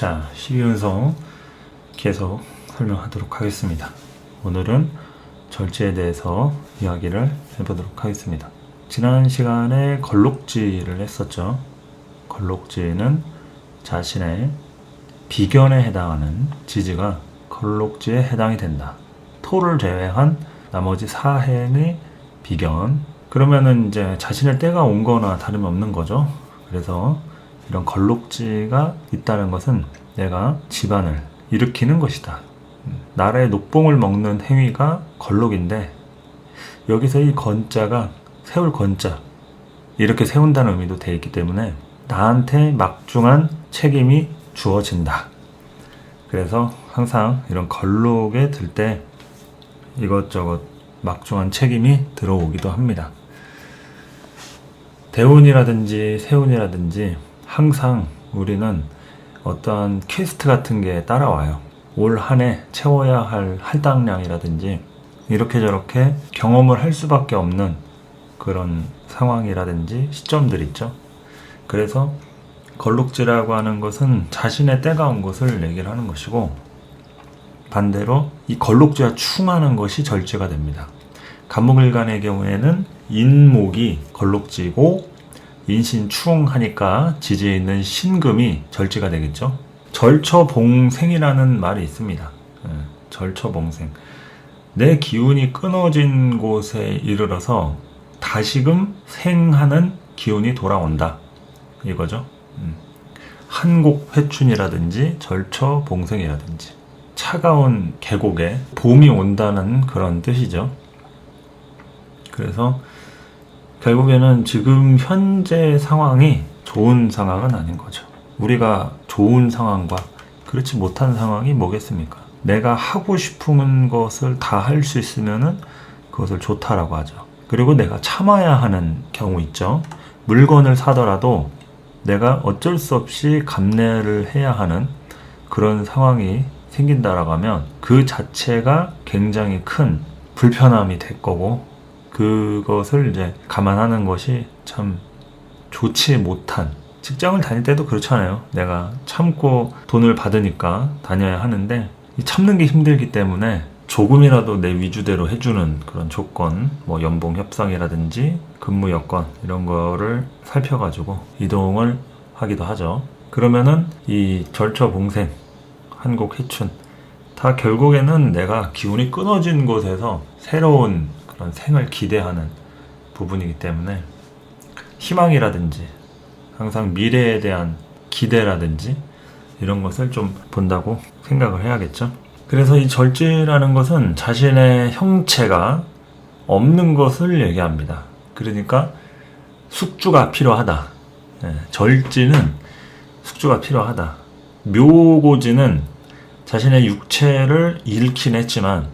자, 12운성 계속 설명하도록 하겠습니다. 오늘은 절제에 대해서 이야기를 해보도록 하겠습니다. 지난 시간에 걸록지를 했었죠. 걸록지는 자신의 비견에 해당하는 지지가 걸록지에 해당이 된다. 토를 제외한 나머지 사행의 비견. 그러면은 이제 자신의 때가 온 거나 다름없는 거죠. 그래서 이런 걸록지가 있다는 것은 내가 집안을 일으키는 것이다. 나라의 녹봉을 먹는 행위가 걸록인데 여기서 이 건자가 세울 건자 이렇게 세운다는 의미도 되어 있기 때문에 나한테 막중한 책임이 주어진다. 그래서 항상 이런 걸록에 들 때 이것저것 막중한 책임이 들어오기도 합니다. 대운이라든지 세운이라든지 항상 우리는 어떠한 퀘스트 같은 게 따라와요. 올 한 해 채워야 할 할당량이라든지 이렇게 저렇게 경험을 할 수밖에 없는 그런 상황이라든지 시점들 있죠. 그래서 걸록지라고 하는 것은 자신의 때가 온 것을 얘기를 하는 것이고, 반대로 이 걸록지와 충하는 것이 절제가 됩니다. 간목일간의 경우에는 인목이 걸록지고 인신충하니까 지지에 있는 신금이 절제가 되겠죠. 절처봉생이라는 말이 있습니다. 절처봉생. 내 기운이 끊어진 곳에 이르러서 다시금 생하는 기운이 돌아온다. 이거죠. 한곡회춘이라든지 절처봉생이라든지 차가운 계곡에 봄이 온다는 그런 뜻이죠. 그래서 결국에는 지금 현재 상황이 좋은 상황은 아닌 거죠. 우리가 좋은 상황과 그렇지 못한 상황이 뭐겠습니까? 내가 하고 싶은 것을 다 할 수 있으면은 그것을 좋다라고 하죠. 그리고 내가 참아야 하는 경우 있죠. 물건을 사더라도 내가 어쩔 수 없이 감내를 해야 하는 그런 상황이 생긴다라고 하면 그 자체가 굉장히 큰 불편함이 될 거고, 그것을 이제 감안하는 것이 참 좋지 못한, 직장을 다닐 때도 그렇잖아요. 내가 참고 돈을 받으니까 다녀야 하는데 이 참는 게 힘들기 때문에 조금이라도 내 위주대로 해주는 그런 조건, 뭐 연봉 협상이라든지 근무 여건 이런 거를 살펴가지고 이동을 하기도 하죠. 그러면은 이 절처봉생, 한곡회춘 다 결국에는 내가 기운이 끊어진 곳에서 새로운 그런 생을 기대하는 부분이기 때문에 희망이라든지 항상 미래에 대한 기대라든지 이런 것을 좀 본다고 생각을 해야겠죠. 그래서 이 절제라는 것은 자신의 형체가 없는 것을 얘기합니다. 그러니까 숙주가 필요하다. 절지는 숙주가 필요하다. 묘고지는 자신의 육체를 잃긴 했지만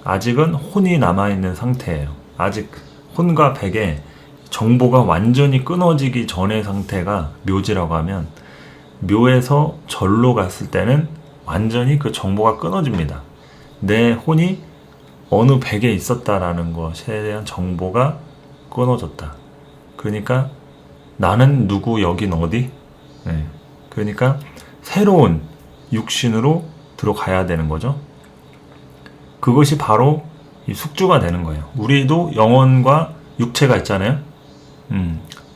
아직은 혼이 남아있는 상태예요. 아직 혼과 백의 정보가 완전히 끊어지기 전의 상태가 묘지라고 하면, 묘에서 절로 갔을 때는 완전히 그 정보가 끊어집니다. 내 혼이 어느 백에 있었다라는 것에 대한 정보가 끊어졌다. 그러니까 나는 누구, 여긴 어디? 그러니까 새로운 육신으로 들어가야 되는 거죠. 그것이 바로 이 숙주가 되는 거예요. 우리도 영혼과 육체가 있잖아요.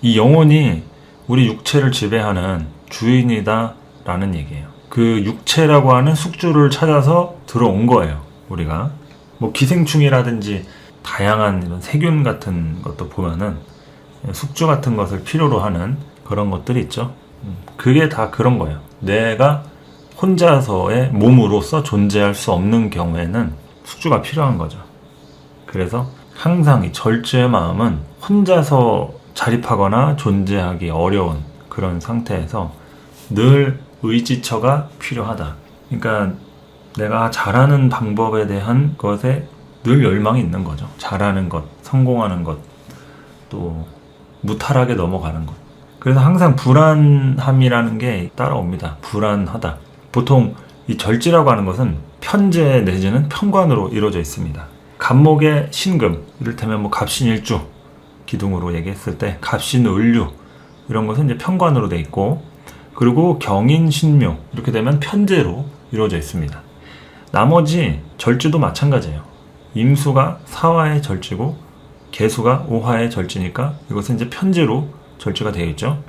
이 영혼이 우리 육체를 지배하는 주인이다 라는 얘기예요. 그 육체라고 하는 숙주를 찾아서 들어온 거예요. 우리가 뭐 기생충이라든지 다양한 이런 세균 같은 것도 보면은 숙주 같은 것을 필요로 하는 그런 것들이 있죠. 그게 다 그런 거예요. 내가 혼자서의 몸으로서 존재할 수 없는 경우에는 숙주가 필요한 거죠. 그래서 항상 이 절제의 마음은 혼자서 자립하거나 존재하기 어려운 그런 상태에서 늘 의지처가 필요하다. 그러니까 내가 잘하는 방법에 대한 것에 늘 열망이 있는 거죠. 잘하는 것, 성공하는 것, 또 무탈하게 넘어가는 것. 그래서 항상 불안함이라는 게 따라옵니다. 불안하다. 보통 이 절지라고 하는 것은 편재 내지는 편관으로 이루어져 있습니다. 간목의 신금, 이를테면 뭐 갑신일주 기둥으로 얘기했을 때 갑신을류 이런 것은 이제 편관으로 돼 있고, 그리고 경인, 신묘 이렇게 되면 편제로 이루어져 있습니다. 나머지 절지도 마찬가지예요. 임수가 사화의 절지고 계수가 오화의 절지니까 이것은 이제 편제로 절지가 되겠죠.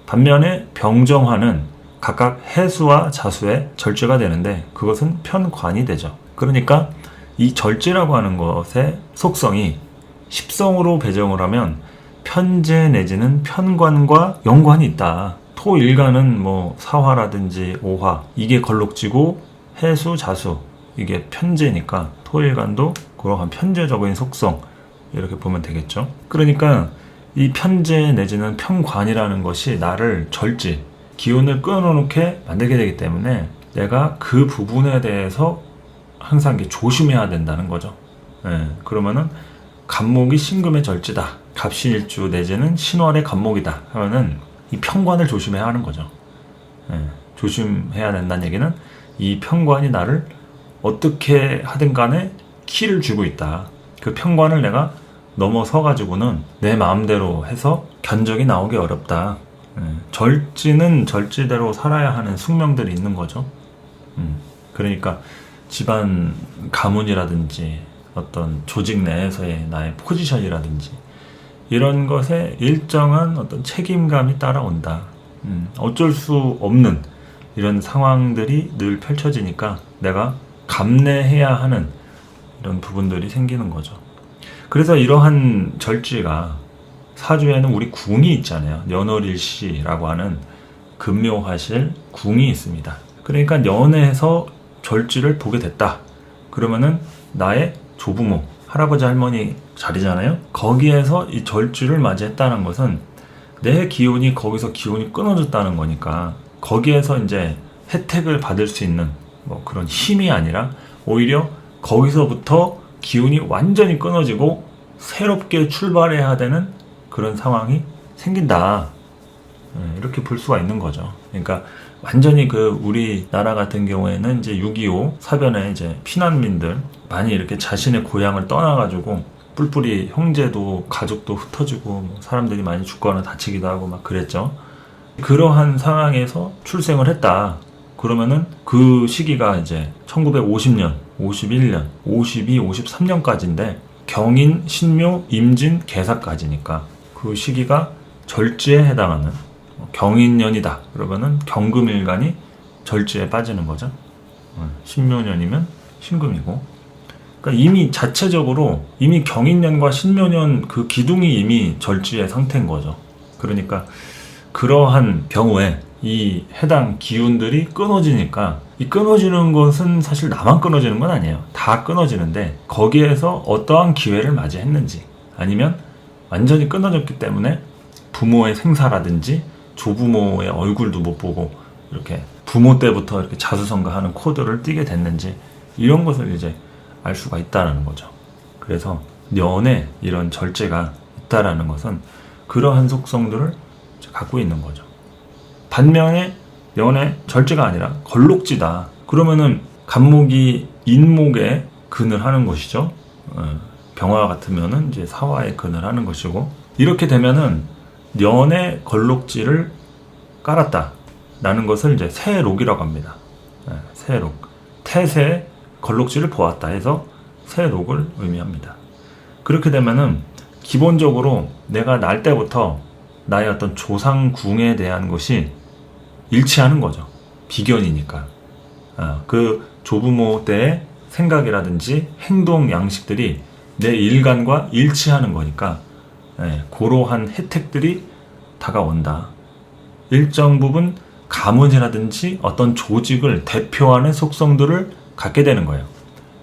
반면에 병정화는 각각 해수와 자수의 절지가 되는데 그것은 편관이 되죠. 그러니까 이 절지라고 하는 것의 속성이 십성으로 배정을 하면 편제 내지는 편관과 연관이 있다. 토일간은 뭐 사화라든지 오화 이게 걸록지고 해수, 자수 이게 편제니까 토일간도 그러한 편제적인 속성 이렇게 보면 되겠죠. 그러니까 이 편제 내지는 편관이라는 것이 나를 절지, 기운을 끊어놓게 만들게 되기 때문에 내가 그 부분에 대해서 항상 조심해야 된다는 거죠. 그러면은 간목이 신금의 절지다. 갑신일주 내지는 신월의 간목이다 하면은 이 편관을 조심해야 하는 거죠. 조심해야 된다는 얘기는 이 편관이 나를 어떻게 하든 간에 키를 쥐고 있다. 그 편관을 내가 넘어서 가지고는 내 마음대로 해서 견적이 나오기 어렵다. 절지는 절지대로 살아야 하는 숙명들이 있는 거죠. 그러니까 집안 가문이라든지 어떤 조직 내에서의 나의 포지션이라든지 이런 것에 일정한 어떤 책임감이 따라온다. 어쩔 수 없는 이런 상황들이 늘 펼쳐지니까 내가 감내해야 하는 이런 부분들이 생기는 거죠. 그래서 이러한 절지가 사주에는 우리 궁이 있잖아요. 년월일시라고 하는 금묘화실 궁이 있습니다. 그러니까 년에서 절지를 보게 됐다. 그러면은 나의 조부모, 할아버지 할머니 자리잖아요. 거기에서 이 절지를 맞이했다는 것은 내 기운이 거기서 기운이 끊어졌다는 거니까 거기에서 이제 혜택을 받을 수 있는 뭐 그런 힘이 아니라 오히려 거기서부터 기운이 완전히 끊어지고 새롭게 출발해야 되는 그런 상황이 생긴다. 이렇게 볼 수가 있는 거죠. 그러니까 완전히 우리나라 같은 경우에는 이제 6.25 사변에 이제 피난민들 많이 이렇게 자신의 고향을 떠나가지고 뿔뿔이 형제도 가족도 흩어지고 사람들이 많이 죽거나 다치기도 하고 막 그랬죠. 그러한 상황에서 출생을 했다. 그러면은 그 시기가 이제 1950년, 51년, 52, 53년까지인데 경인, 신묘, 임진, 계사까지니까 그 시기가 절지에 해당하는 경인년이다. 그러면은 경금일간이 절지에 빠지는 거죠. 신묘년이면 신금이고. 그러니까 이미 자체적으로 이미 경인년과 신묘년 그 기둥이 이미 절지의 상태인 거죠. 그러니까 그러한 경우에 이 해당 기운들이 끊어지니까 이 끊어지는 것은 사실 나만 끊어지는 건 아니에요. 다 끊어지는데 거기에서 어떠한 기회를 맞이했는지 아니면 완전히 끊어졌기 때문에 부모의 생사라든지 조부모의 얼굴도 못 보고 이렇게 부모 때부터 이렇게 자수성가하는 코드를 띠게 됐는지 이런 것을 이제 알 수가 있다는 거죠. 그래서 년에 이런 절제가 있다라는 것은 그러한 속성들을 갖고 있는 거죠. 반면에 연에 절제가 아니라 걸록지다. 그러면은 간목이 인목에 근을 하는 것이죠. 병화 같으면은 이제 사화에 근을 하는 것이고 이렇게 되면은 연에 걸록지를 깔았다라는 것을 이제 세록이라고 합니다. 세록. 태세 걸록지를 보았다 해서 세록을 의미합니다. 그렇게 되면은 기본적으로 내가 날 때부터 나의 어떤 조상궁에 대한 것이 일치하는 거죠. 비견이니까. 그 조부모 때의 생각이라든지 행동 양식들이 내 일간과 일치하는 거니까 그러한 혜택들이 다가온다. 일정 부분 가문이라든지 어떤 조직을 대표하는 속성들을 갖게 되는 거예요.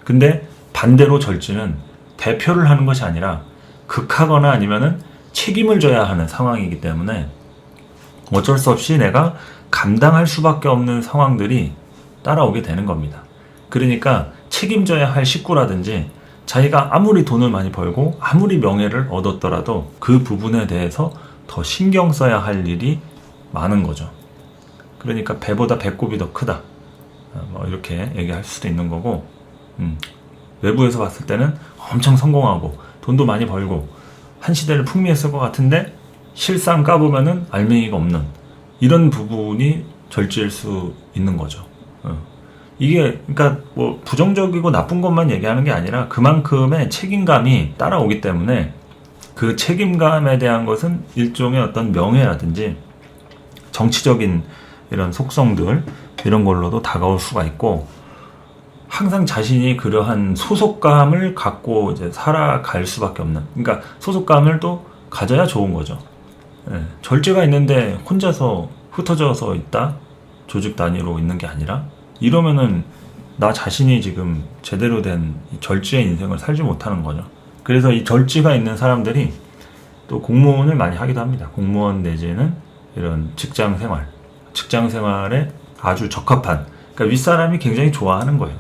근데 반대로 절지는 대표를 하는 것이 아니라 극하거나 아니면은 책임을 져야 하는 상황이기 때문에 어쩔 수 없이 내가 감당할 수밖에 없는 상황들이 따라오게 되는 겁니다. 그러니까 책임져야 할 식구라든지 자기가 아무리 돈을 많이 벌고 아무리 명예를 얻었더라도 그 부분에 대해서 더 신경 써야 할 일이 많은 거죠. 그러니까 배보다 배꼽이 더 크다. 뭐 이렇게 얘기할 수도 있는 거고 외부에서 봤을 때는 엄청 성공하고 돈도 많이 벌고 한 시대를 풍미했을 것 같은데 실상 까보면은 알맹이가 없는 이런 부분이 절제일 수 있는 거죠. 이게 그러니까 뭐 부정적이고 나쁜 것만 얘기하는 게 아니라 그만큼의 책임감이 따라오기 때문에 그 책임감에 대한 것은 일종의 어떤 명예라든지 정치적인 이런 속성들 이런 걸로도 다가올 수가 있고, 항상 자신이 그러한 소속감을 갖고 이제 살아갈 수밖에 없는, 그러니까 소속감을 또 가져야 좋은 거죠. 절제가 있는데 혼자서 흩어져서 있다, 조직 단위로 있는 게 아니라, 이러면은 나 자신이 지금 제대로 된 절제의 인생을 살지 못하는 거죠. 그래서 이 절제가 있는 사람들이 또 공무원을 많이 하기도 합니다. 공무원 내지는 이런 직장 생활에 아주 적합한, 그러니까 윗사람이 굉장히 좋아하는 거예요.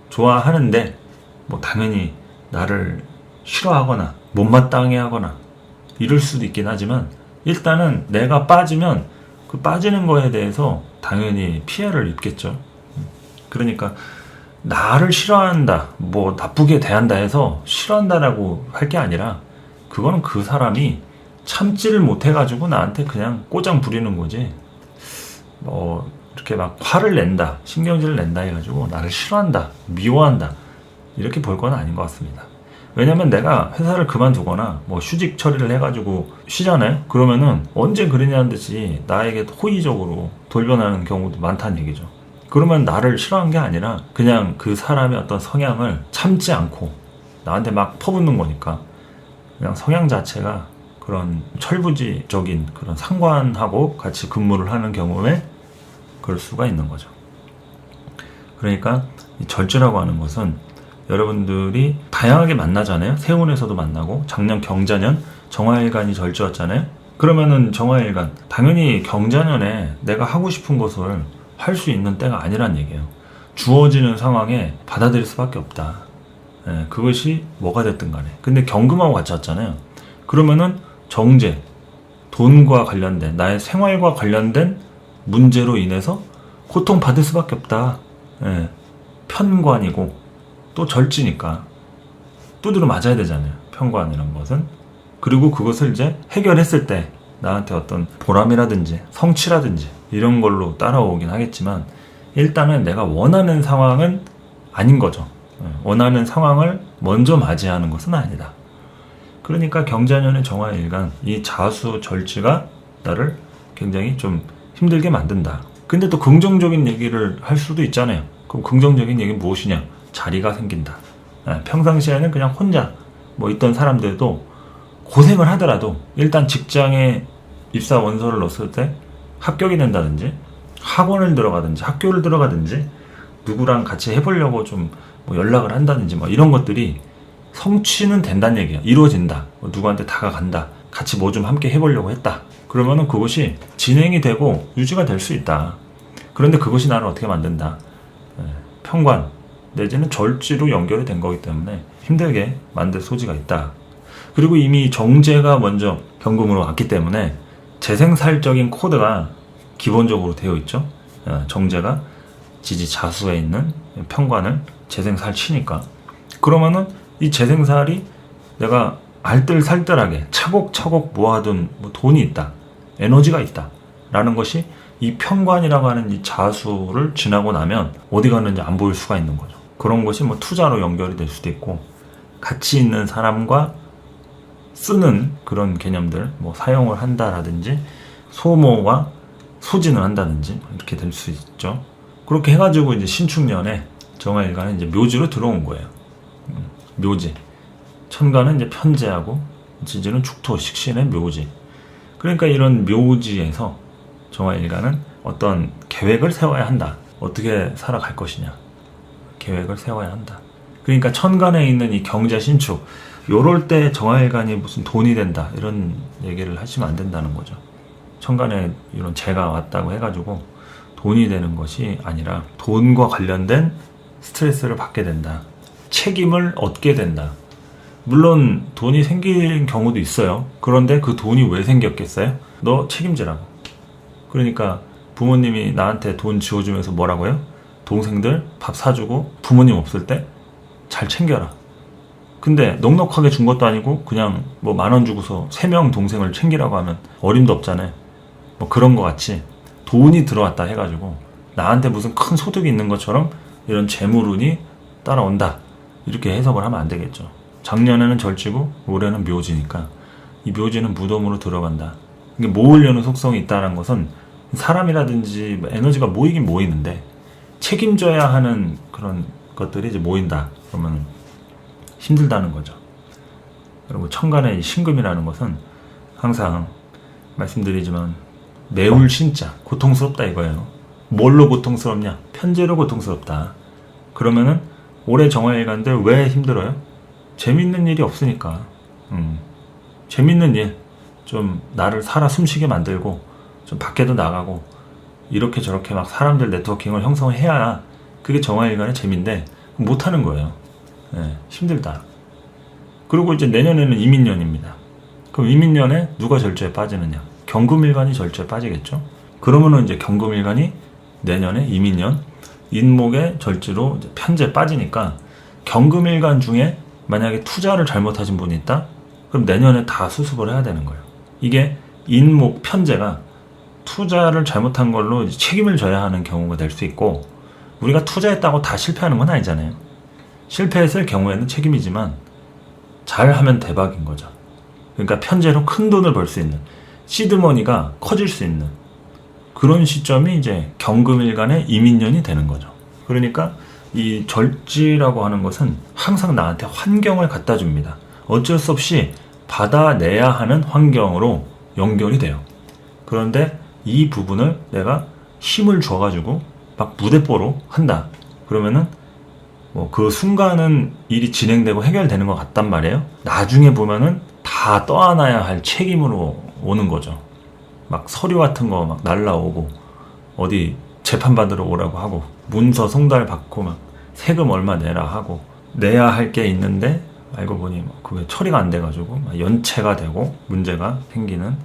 좋아하는데 뭐 당연히 나를 싫어하거나 못마땅해 하거나 이럴 수도 있긴 하지만, 일단은 내가 빠지면 그 빠지는 거에 대해서 당연히 피해를 입겠죠. 그러니까 나를 싫어한다, 뭐 나쁘게 대한다 해서 싫어한다라고 할 게 아니라, 그거는 그 사람이 참지를 못해가지고 나한테 그냥 꼬장 부리는 거지, 뭐 이렇게 막 화를 낸다, 신경질을 낸다 해가지고 나를 싫어한다, 미워한다, 이렇게 볼 건 아닌 것 같습니다. 왜냐면 내가 회사를 그만두거나 뭐 휴직 처리를 해가지고 쉬잖아요. 그러면은 언제 그러냐는 듯이 나에게 호의적으로 돌변하는 경우도 많다는 얘기죠. 그러면 나를 싫어한 게 아니라 그냥 그 사람의 어떤 성향을 참지 않고 나한테 막 퍼붓는 거니까, 그냥 성향 자체가 그런 철부지적인 그런 상관하고 같이 근무를 하는 경우에 그럴 수가 있는 거죠. 그러니까 이 절제라고 하는 것은 여러분들이 다양하게 만나잖아요. 세운에서도 만나고, 작년 경자년 정화일간이 절제였잖아요. 그러면은 정화일간 당연히 경자년에 내가 하고 싶은 것을 할 수 있는 때가 아니란 얘기예요. 주어지는 상황에 받아들일 수밖에 없다. 그것이 뭐가 됐든 간에. 근데 경금하고 같이 왔잖아요. 그러면은 정제, 돈과 관련된, 나의 생활과 관련된 문제로 인해서 고통받을 수밖에 없다. 편관이고 또 절지니까 두드려 맞아야 되잖아요. 편관이란 것은. 그리고 그것을 이제 해결했을 때 나한테 어떤 보람이라든지 성취라든지 이런 걸로 따라오긴 하겠지만, 일단은 내가 원하는 상황은 아닌 거죠. 원하는 상황을 먼저 맞이하는 것은 아니다. 그러니까 경자년의 정화일간, 이 자수 절지가 나를 굉장히 좀 힘들게 만든다. 근데 또 긍정적인 얘기를 할 수도 있잖아요. 그럼 긍정적인 얘기는 무엇이냐? 자리가 생긴다. 평상시에는 그냥 혼자 뭐 있던 사람들도 고생을 하더라도 일단 직장에 입사 원서를 넣었을 때 합격이 된다든지, 학원을 들어가든지 학교를 들어가든지 누구랑 같이 해보려고 좀 뭐 연락을 한다든지 뭐 이런 것들이 성취는 된다는 얘기야. 이루어진다. 뭐 누구한테 다가간다. 같이 뭐 좀 함께 해보려고 했다. 그러면은 그것이 진행이 되고 유지가 될 수 있다. 그런데 그것이 나를 어떻게 만든다? 편관 내지는 절지로 연결이 된 거기 때문에 힘들게 만들 소지가 있다. 그리고 이미 정제가 먼저 경금으로 왔기 때문에 재생살적인 코드가 기본적으로 되어 있죠. 정제가 지지 자수에 있는 편관을 재생살 치니까, 그러면은 이 재생살이 내가 알뜰살뜰하게 차곡차곡 모아둔 뭐 돈이 있다, 에너지가 있다 라는 것이 이 편관이라고 하는 이 자수를 지나고 나면 어디 갔는지 안 보일 수가 있는 거죠. 그런 것이 뭐 투자로 연결이 될 수도 있고, 가치 있는 사람과 쓰는 그런 개념들, 뭐 사용을 한다라든지 소모와 소진을 한다든지 이렇게 될 수 있죠. 그렇게 해가지고 이제 신축년에 정화일간은 이제 묘지로 들어온 거예요. 묘지. 천간은 이제 편제하고 지지는 축토, 식신의 묘지. 그러니까 이런 묘지에서 정화일간은 어떤 계획을 세워야 한다. 어떻게 살아갈 것이냐. 계획을 세워야 한다. 그러니까 천간에 있는 이 경제 신축, 요럴 때 정화일간이 무슨 돈이 된다 이런 얘기를 하시면 안 된다는 거죠. 천간에 이런 재가 왔다고 해가지고 돈이 되는 것이 아니라 돈과 관련된 스트레스를 받게 된다. 책임을 얻게 된다. 물론 돈이 생긴 경우도 있어요. 그런데 그 돈이 왜 생겼겠어요? 너 책임지라고. 그러니까 부모님이 나한테 돈 지어주면서 뭐라고요? 동생들 밥 사주고 부모님 없을 때 잘 챙겨라. 근데 넉넉하게 준 것도 아니고 그냥 뭐 10,000원 주고서 3명 동생을 챙기라고 하면 어림도 없잖아요. 뭐 그런 거 같이 돈이 들어왔다 해가지고 나한테 무슨 큰 소득이 있는 것처럼 이런 재물운이 따라온다 이렇게 해석을 하면 안 되겠죠. 작년에는 절지고 올해는 묘지니까 이 묘지는 무덤으로 들어간다. 이게 모으려는 속성이 있다는 것은 사람이라든지 에너지가 모이긴 모이는데 책임져야 하는 그런 것들이 이제 모인다 그러면 힘들다는 거죠. 그리고 천간의 신금이라는 것은 항상 말씀드리지만 매울 신자 고통스럽다 이거예요. 뭘로 고통스럽냐? 편제로 고통스럽다. 그러면은 올해 정화일간들 왜 힘들어요? 재밌는 일이 없으니까. 재밌는 일, 좀 나를 살아 숨쉬게 만들고 좀 밖에도 나가고 이렇게 저렇게 막 사람들 네트워킹을 형성해야 그게 정화일간의 재미인데 못하는 거예요. 네, 힘들다. 그리고 이제 내년에는 이민년입니다. 그럼 이민년에 누가 절주에 빠지느냐? 경금일간이 절주에 빠지겠죠. 그러면은 이제 경금일간이 내년에 이민년 인목의 절주로 이제 편제에 빠지니까 경금일간 중에 만약에 투자를 잘못하신 분이 있다? 그럼 내년에 다 수습을 해야 되는 거예요. 이게 인목 편제가 투자를 잘못한 걸로 이제 책임을 져야 하는 경우가 될 수 있고 우리가 투자했다고 다 실패하는 건 아니잖아요. 실패했을 경우에는 책임이지만 잘하면 대박인 거죠. 그러니까 편제로 큰 돈을 벌 수 있는 시드머니가 커질 수 있는 그런 시점이 이제 경금일간의 이민년이 되는 거죠. 그러니까 이 절지라고 하는 것은 항상 나한테 환경을 갖다 줍니다. 어쩔 수 없이 받아내야 하는 환경으로 연결이 돼요. 그런데 이 부분을 내가 힘을 줘가지고 막 무대뽀로 한다. 그러면은 뭐 그 순간은 일이 진행되고 해결되는 것 같단 말이에요. 나중에 보면은 다 떠안아야 할 책임으로 오는 거죠. 막 서류 같은 거 막 날라오고 어디 재판받으러 오라고 하고 문서 송달 받고 막 세금 얼마 내라 하고 내야 할 게 있는데 알고 보니 그게 처리가 안 돼가지고 연체가 되고 문제가 생기는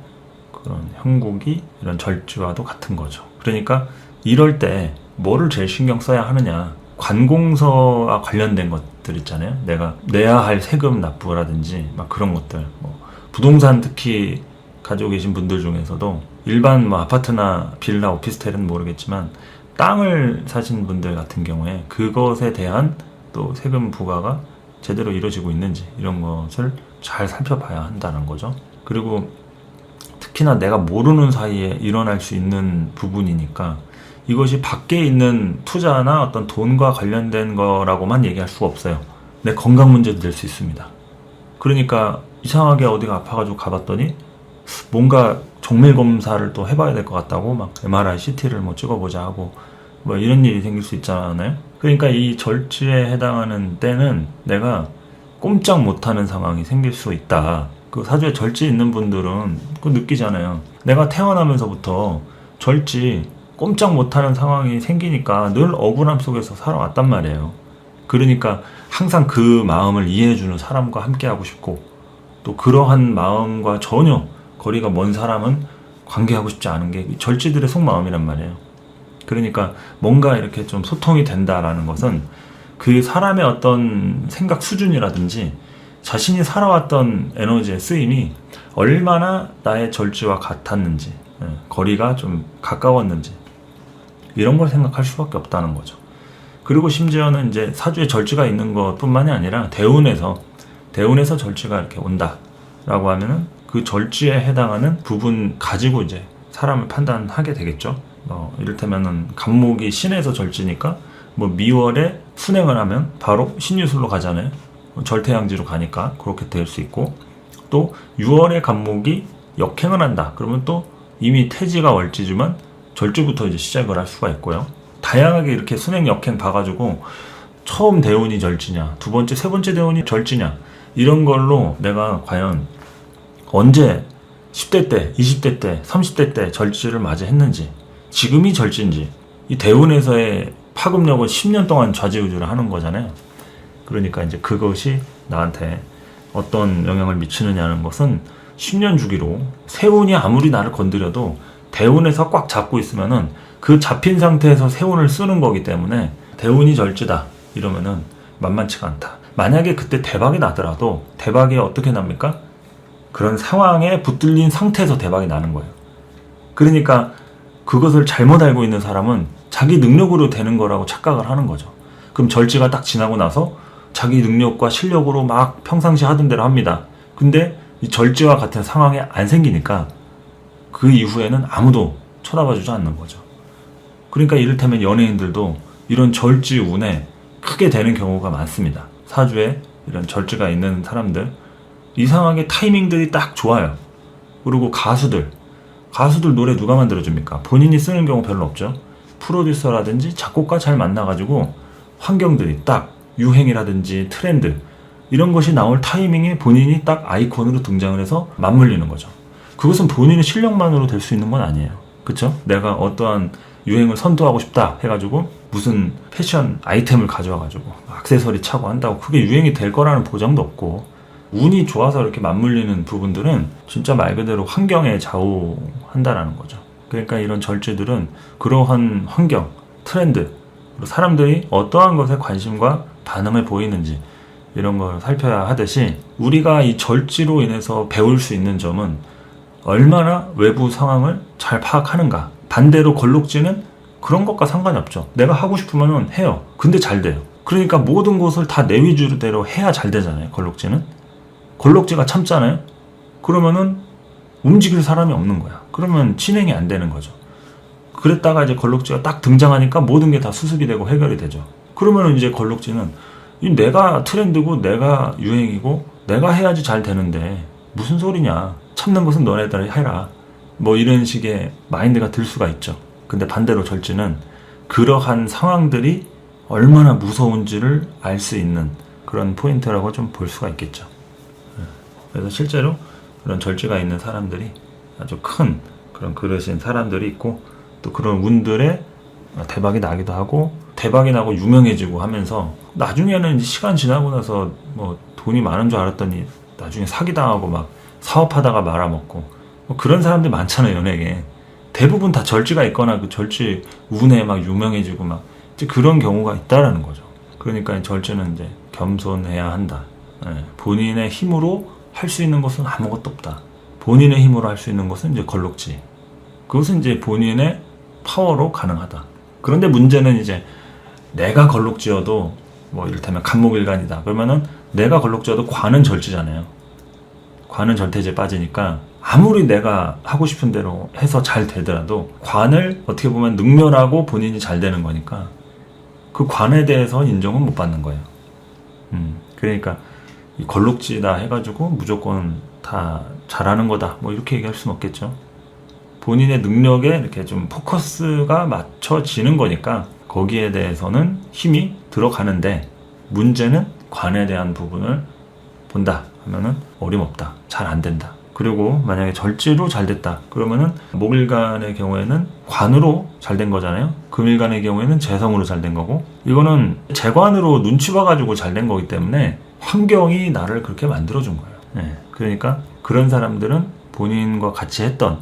그런 형국이 이런 절지와도 같은 거죠. 그러니까 이럴 때 뭐를 제일 신경 써야 하느냐? 관공서와 관련된 것들 있잖아요. 내가 내야 할 세금 납부라든지 막 그런 것들. 뭐 부동산 특히 가지고 계신 분들 중에서도 일반 뭐 아파트나 빌라, 오피스텔은 모르겠지만 땅을 사신 분들 같은 경우에 그것에 대한 또 세금 부과가 제대로 이루어지고 있는지 이런 것을 잘 살펴봐야 한다는 거죠. 그리고 특히나 내가 모르는 사이에 일어날 수 있는 부분이니까 이것이 밖에 있는 투자나 어떤 돈과 관련된 거라고만 얘기할 수가 없어요. 내 건강 문제도 될 수 있습니다. 그러니까 이상하게 어디가 아파가지고 가봤더니 뭔가 정밀 검사를 또 해봐야 될 것 같다고 막 MRI, CT를 뭐 찍어보자 하고 뭐 이런 일이 생길 수 있잖아요. 그러니까 이 절지에 해당하는 때는 내가 꼼짝 못하는 상황이 생길 수 있다. 그 사주에 절지 있는 분들은 그거 느끼잖아요. 내가 태어나면서부터 절지 꼼짝 못하는 상황이 생기니까 늘 억울함 속에서 살아왔단 말이에요. 그러니까 항상 그 마음을 이해해주는 사람과 함께하고 싶고 또 그러한 마음과 전혀 거리가 먼 사람은 관계하고 싶지 않은 게 절지들의 속마음이란 말이에요. 그러니까 뭔가 이렇게 좀 소통이 된다라는 것은 그 사람의 어떤 생각 수준이라든지 자신이 살아왔던 에너지의 쓰임이 얼마나 나의 절지와 같았는지, 거리가 좀 가까웠는지 이런 걸 생각할 수밖에 없다는 거죠. 그리고 심지어는 이제 사주에 절지가 있는 것뿐만이 아니라 대운에서 절지가 이렇게 온다라고 하면은 그 절지에 해당하는 부분 가지고 이제 사람을 판단하게 되겠죠. 이를테면은 간목이 신에서 절지니까 뭐 미월에 순행을 하면 바로 신유술로 가잖아요. 절태양지로 가니까 그렇게 될 수 있고 또 6월에 간목이 역행을 한다. 그러면 또 이미 태지가 월지지만 절지부터 이제 시작을 할 수가 있고요. 다양하게 이렇게 순행 역행 봐가지고 처음 대운이 절지냐, 두 번째, 세 번째 대운이 절지냐 이런 걸로 내가 과연 언제 10대 때, 20대 때, 30대 때 절지를 맞이했는지 지금이 절지인지 이 대운에서의 파급력을 10년 동안 좌지우지를 하는 거잖아요. 그러니까 이제 그것이 나한테 어떤 영향을 미치느냐는 것은 10년 주기로 세운이 아무리 나를 건드려도 대운에서 꽉 잡고 있으면은 그 잡힌 상태에서 세운을 쓰는 거기 때문에 대운이 절지다 이러면은 만만치가 않다. 만약에 그때 대박이 나더라도 대박이 어떻게 납니까? 그런 상황에 붙들린 상태에서 대박이 나는 거예요. 그러니까 그것을 잘못 알고 있는 사람은 자기 능력으로 되는 거라고 착각을 하는 거죠. 그럼 절지가 딱 지나고 나서 자기 능력과 실력으로 막 평상시 하던 대로 합니다. 근데 이 절지와 같은 상황이 안 생기니까 그 이후에는 아무도 쳐다봐주지 않는 거죠. 그러니까 이를테면 연예인들도 이런 절지 운에 크게 되는 경우가 많습니다. 사주에 이런 절지가 있는 사람들, 이상하게 타이밍들이 딱 좋아요. 그리고 가수들 노래 누가 만들어줍니까? 본인이 쓰는 경우 별로 없죠. 프로듀서라든지 작곡가 잘 만나가지고 환경들이 딱 유행이라든지 트렌드 이런 것이 나올 타이밍에 본인이 딱 아이콘으로 등장을 해서 맞물리는 거죠. 그것은 본인의 실력만으로 될 수 있는 건 아니에요. 그쵸? 내가 어떠한 유행을 선도하고 싶다 해가지고 무슨 패션 아이템을 가져와가지고 액세서리 차고 한다고 그게 유행이 될 거라는 보장도 없고, 운이 좋아서 이렇게 맞물리는 부분들은 진짜 말 그대로 환경에 좌우한다라는 거죠. 그러니까 이런 절지들은 그러한 환경, 트렌드, 그리고 사람들이 어떠한 것에 관심과 반응을 보이는지 이런 걸 살펴야 하듯이, 우리가 이 절지로 인해서 배울 수 있는 점은 얼마나 외부 상황을 잘 파악하는가. 반대로 걸록지는 그런 것과 상관이 없죠. 내가 하고 싶으면 해요. 근데 잘 돼요. 그러니까 모든 것을 다 내 위주대로 해야 잘 되잖아요. 걸록지는. 걸록지가 참잖아요. 그러면은 움직일 사람이 없는 거야. 그러면 진행이 안 되는 거죠. 그랬다가 이제 걸록지가 딱 등장하니까 모든 게 다 수습이 되고 해결이 되죠. 그러면은 이제 걸록지는 내가 트렌드고 내가 유행이고 내가 해야지 잘 되는데 무슨 소리냐. 참는 것은 너네들 해라. 뭐 이런 식의 마인드가 들 수가 있죠. 근데 반대로 절지는 그러한 상황들이 얼마나 무서운지를 알 수 있는 그런 포인트라고 좀 볼 수가 있겠죠. 그래서 실제로 그런 절지가 있는 사람들이 아주 큰 그런 그러신 사람들이 있고, 또 그런 운들에 대박이 나기도 하고 대박이 나고 유명해지고 하면서 나중에는 이제 시간 지나고 나서 뭐 돈이 많은 줄 알았더니 나중에 사기당하고 막 사업하다가 말아먹고 뭐 그런 사람들 많잖아요. 연예계에 대부분 다 절지가 있거나 그 절지 운에 막 유명해지고 막 이제 그런 경우가 있다라는 거죠. 그러니까 절지는 이제 겸손해야 한다. 본인의 힘으로 할 수 있는 것은 아무것도 없다. 본인의 힘으로 할 수 있는 것은 이제 걸록지. 그것은 이제 본인의 파워로 가능하다. 그런데 문제는 이제 내가 걸록지여도 뭐 이를테면 간목일간이다. 그러면은 내가 걸록지여도 관은 절지잖아요. 관은 절대지에 빠지니까 아무리 내가 하고 싶은 대로 해서 잘 되더라도 관을 어떻게 보면 능멸하고 본인이 잘 되는 거니까 그 관에 대해서 인정은 못 받는 거예요. 그러니까 이 걸록지다 해가지고 무조건 다 잘하는 거다 뭐 이렇게 얘기할 수는 없겠죠. 본인의 능력에 이렇게 좀 포커스가 맞춰지는 거니까 거기에 대해서는 힘이 들어가는데, 문제는 관에 대한 부분을 본다 하면은 어림없다. 잘 안 된다. 그리고 만약에 절지로 잘 됐다 그러면은 목일간의 경우에는 관으로 잘 된 거잖아요. 금일간의 경우에는 재성으로 잘 된 거고, 이거는 재관으로 눈치 봐가지고 잘 된 거기 때문에 환경이 나를 그렇게 만들어준 거예요. 그러니까 그런 사람들은 본인과 같이 했던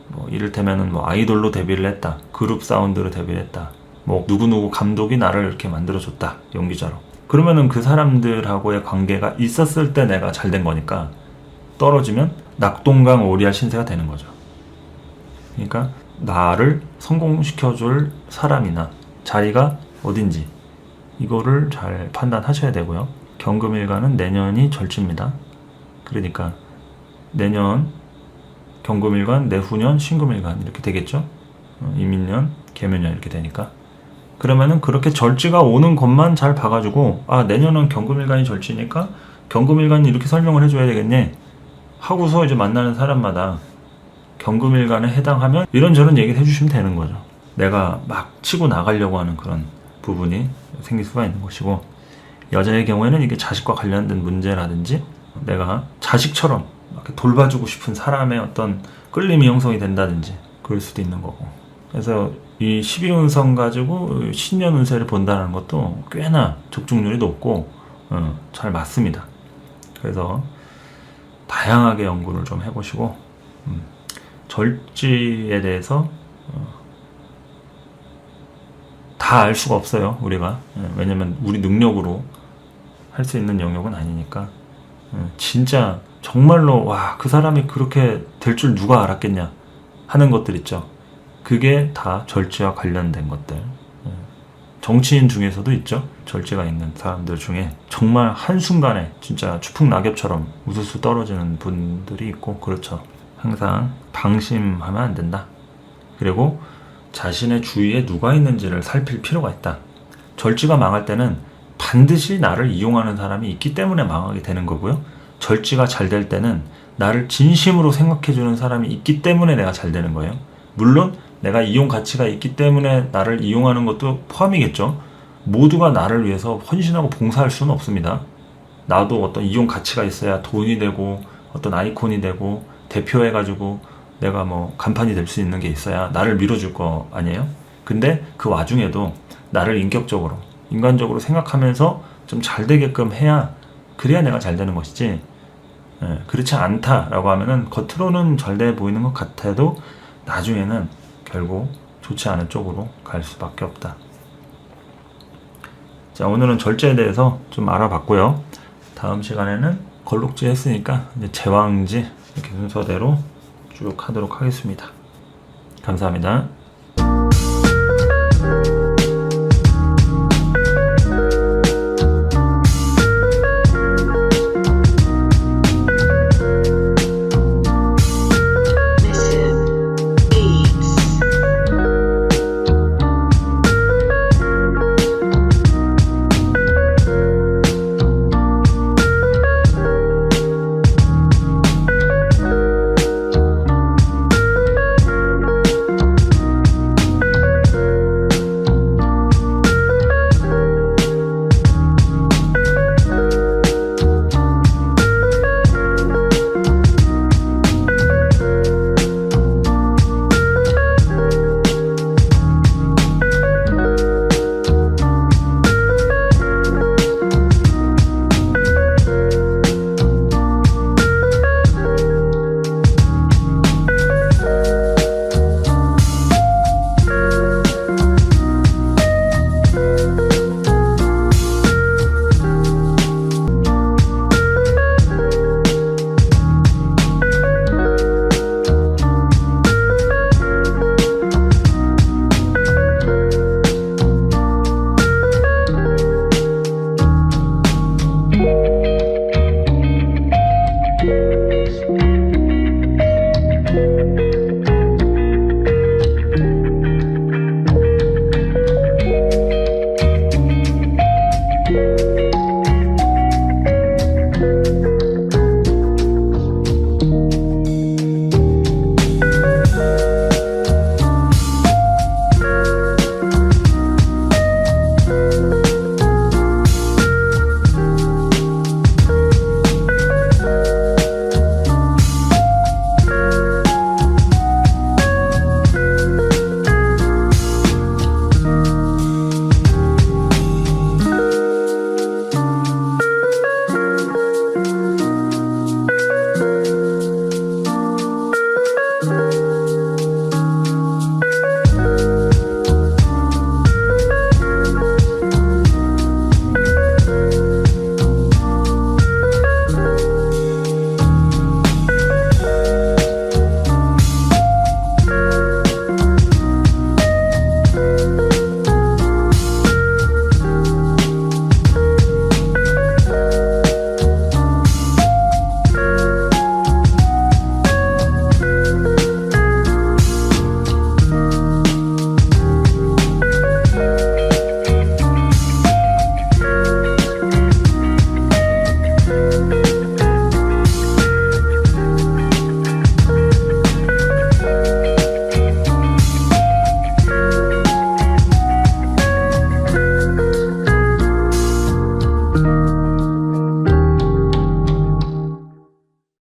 뭐 이를테면은 뭐 아이돌로 데뷔를 했다, 그룹 사운드로 데뷔를 했다, 뭐 누구누구 감독이 나를 이렇게 만들어줬다, 연기자로. 그러면은 그 사람들하고의 관계가 있었을 때 내가 잘 된 거니까 떨어지면 낙동강 오리알 신세가 되는 거죠. 그러니까 나를 성공시켜줄 사람이나 자리가 어딘지 이거를 잘 판단하셔야 되고요. 경금일간은 내년이 절지입니다. 그러니까 내년 경금일간, 내후년 신금일간 이렇게 되겠죠. 이민년, 계묘년 이렇게 되니까. 그러면은 그렇게 절지가 오는 것만 잘 봐가지고 내년은 경금일간이 절지니까 경금일간이 이렇게 설명을 해줘야 되겠네 하고서 이제 만나는 사람마다 경금일간에 해당하면 이런저런 얘기를 해주시면 되는 거죠. 내가 막 치고 나가려고 하는 그런 부분이 생길 수가 있는 것이고, 여자의 경우에는 이게 자식과 관련된 문제라든지 내가 자식처럼 이렇게 돌봐주고 싶은 사람의 어떤 끌림이 형성이 된다든지 그럴 수도 있는 거고. 그래서 이 12운성 가지고 신년 운세를 본다는 것도 꽤나 적중률이 높고 잘 맞습니다. 그래서 다양하게 연구를 좀 해보시고 절지에 대해서 다 알 수가 없어요, 우리가. 왜냐면 우리 능력으로 할 수 있는 영역은 아니니까. 진짜 정말로 그 사람이 그렇게 될 줄 누가 알았겠냐 하는 것들 있죠. 그게 다 절제와 관련된 것들. 정치인 중에서도 있죠. 절제가 있는 사람들 중에 정말 한순간에 진짜 추풍낙엽처럼 우수수 떨어지는 분들이 있고, 그렇죠. 항상 방심하면 안 된다. 그리고 자신의 주위에 누가 있는지를 살필 필요가 있다. 절지가 망할 때는 반드시 나를 이용하는 사람이 있기 때문에 망하게 되는 거고요. 절지가 잘 될 때는 나를 진심으로 생각해주는 사람이 있기 때문에 내가 잘 되는 거예요. 물론 내가 이용 가치가 있기 때문에 나를 이용하는 것도 포함이겠죠. 모두가 나를 위해서 헌신하고 봉사할 수는 없습니다. 나도 어떤 이용 가치가 있어야 돈이 되고 어떤 아이콘이 되고 대표해가지고 내가 뭐 간판이 될 수 있는 게 있어야 나를 밀어줄 거 아니에요? 근데 그 와중에도 나를 인격적으로, 인간적으로 생각하면서 좀 잘 되게끔 해야, 그래야 내가 잘 되는 것이지, 그렇지 않다라고 하면은 겉으로는 잘 돼 보이는 것 같아도 나중에는 결국 좋지 않은 쪽으로 갈 수밖에 없다. 자, 오늘은 절제에 대해서 좀 알아봤고요. 다음 시간에는 걸록지 했으니까 이제 제왕지 이렇게 순서대로 쭉 하도록 하겠습니다. 감사합니다.